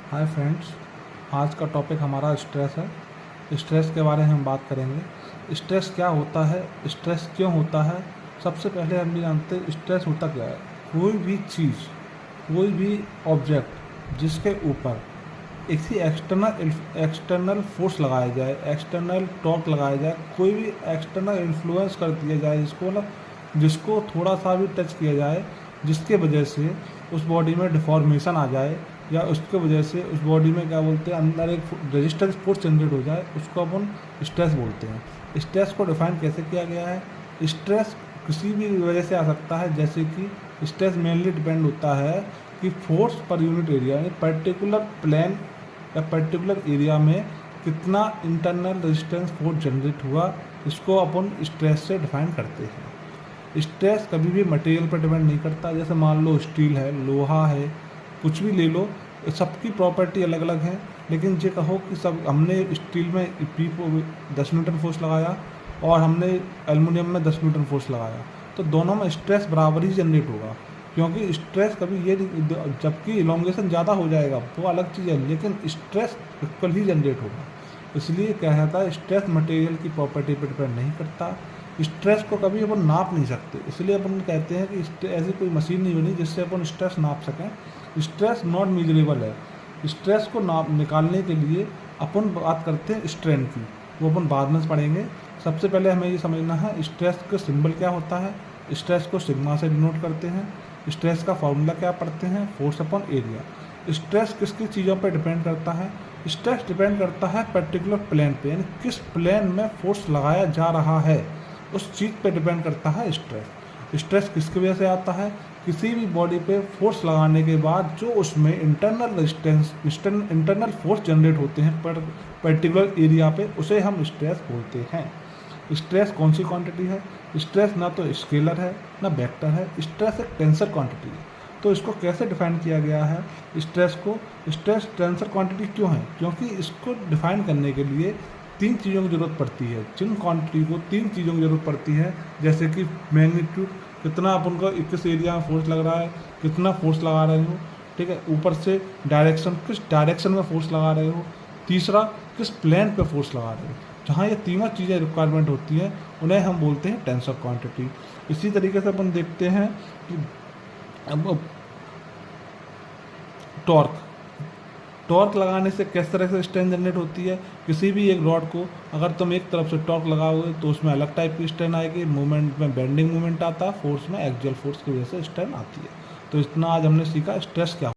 Hi friends, आज का topic हमारा स्ट्रेस है। स्ट्रेस के बारे में हम बात करेंगे। स्ट्रेस क्या होता है, स्ट्रेस क्यों होता है। सबसे पहले हम ये जानते हैं स्ट्रेस होता क्या है। कोई भी चीज़, कोई भी ऑब्जेक्ट जिसके ऊपर किसी एक्सटर्नल फोर्स लगाया जाए, एक्सटर्नल टॉर्क लगाया जाए, कोई भी एक्सटर्नल इन्फ्लुएंस कर दिया जाए, जिसको थोड़ा सा भी टच किया जाए, जिसके वजह से उस बॉडी में डिफॉर्मेशन आ जाए या उसके वजह से उस बॉडी में क्या बोलते हैं अंदर एक रेजिस्टेंस फोर्स जनरेट हो जाए, उसको अपन स्ट्रेस बोलते हैं। स्ट्रेस को डिफाइन कैसे किया गया है। स्ट्रेस किसी भी वजह से आ सकता है, जैसे कि स्ट्रेस मेनली डिपेंड होता है कि फोर्स पर यूनिट एरिया यानी पर्टिकुलर प्लेन या पर्टिकुलर एरिया में कितना इंटरनल रेजिस्टेंस फोर्स जनरेट हुआ, इसको अपन स्ट्रेस से डिफाइन करते हैं। स्ट्रेस कभी भी मटेरियल पर डिपेंड नहीं करता। जैसे मान लो स्टील है, लोहा है, कुछ भी ले लो, सबकी प्रॉपर्टी अलग अलग है। लेकिन ये कहो कि सब हमने स्टील में पी को 10 न्यूटन फोर्स लगाया और हमने एल्युमिनियम में 10 न्यूटन फोर्स लगाया, तो दोनों में स्ट्रेस बराबर ही जनरेट होगा, क्योंकि स्ट्रेस कभी ये जबकि इलोंगेशन ज़्यादा हो जाएगा वो अलग चीज़ है, लेकिन स्ट्रेस इक्वल ही जनरेट होगा। इसलिए कहा जाता है स्ट्रेस मटेरियल की प्रॉपर्टी पर डिपेंड नहीं करता। स्ट्रेस को कभी अपन नाप नहीं सकते, इसलिए अपन कहते हैं कि ऐसी कोई मशीन नहीं बनी जिससे अपन स्ट्रेस नाप सकें। स्ट्रेस नॉट मेजरेबल है। स्ट्रेस को नाप निकालने के लिए अपन बात करते हैं स्ट्रेन की, वो अपन बाद में पढ़ेंगे। सबसे पहले हमें ये समझना है स्ट्रेस का सिंबल क्या होता है। स्ट्रेस को सिग्मा से डिनोट करते हैं। स्ट्रेस का फॉर्मूला क्या पढ़ते हैं, फोर्स अपॉन एरिया। स्ट्रेस किस किस चीज़ों पर डिपेंड करता है। स्ट्रेस डिपेंड करता है पर्टिकुलर प्लेन पे, यानी किस प्लेन में फोर्स लगाया जा रहा है उस चीज़ पे डिपेंड करता है स्ट्रेस। स्ट्रेस किसकी वजह से आता है, किसी भी बॉडी पे फोर्स लगाने के बाद जो उसमें internal resistance internal force generate होते हैं पर पर्टिकुलर एरिया पे, उसे हम स्ट्रेस बोलते हैं। स्ट्रेस कौन सी क्वांटिटी है। स्ट्रेस ना तो स्केलर है ना वेक्टर है, स्ट्रेस एक टेंसर क्वांटिटी है। तो इसको कैसे डिफाइन किया गया है स्ट्रेस को। स्ट्रेस टेंसर क्वांटिटी क्यों है, क्योंकि इसको डिफाइन करने के लिए तीन चीज़ों की ज़रूरत पड़ती है। जिन क्वांटिटी को तीन चीज़ों की ज़रूरत पड़ती है, जैसे कि मैग्नीट्यूड, कितना अपन को किस एरिया में फोर्स लग रहा है, कितना फोर्स लगा रहे हो, ठीक है। ऊपर से डायरेक्शन, किस डायरेक्शन में फोर्स लगा रहे हो। तीसरा, किस प्लेन पे फोर्स लगा रहे हो। जहाँ ये तीनों चीज़ें रिक्वायरमेंट होती हैं उन्हें हम बोलते हैं टेंसर क्वांटिटी। इसी तरीके से अपन देखते हैं कि अब टॉर्क टॉर्क लगाने से किस तरह से स्ट्रेन जनरेट होती है। किसी भी एक रॉड को अगर तुम एक तरफ से टॉर्क लगाओगे तो उसमें अलग टाइप की स्ट्रेन आएगी। मूवमेंट में बेंडिंग मूवमेंट आता है, फोर्स में एक्सियल फोर्स की वजह से स्ट्रेन आती है। तो इतना आज हमने सीखा स्ट्रेस क्या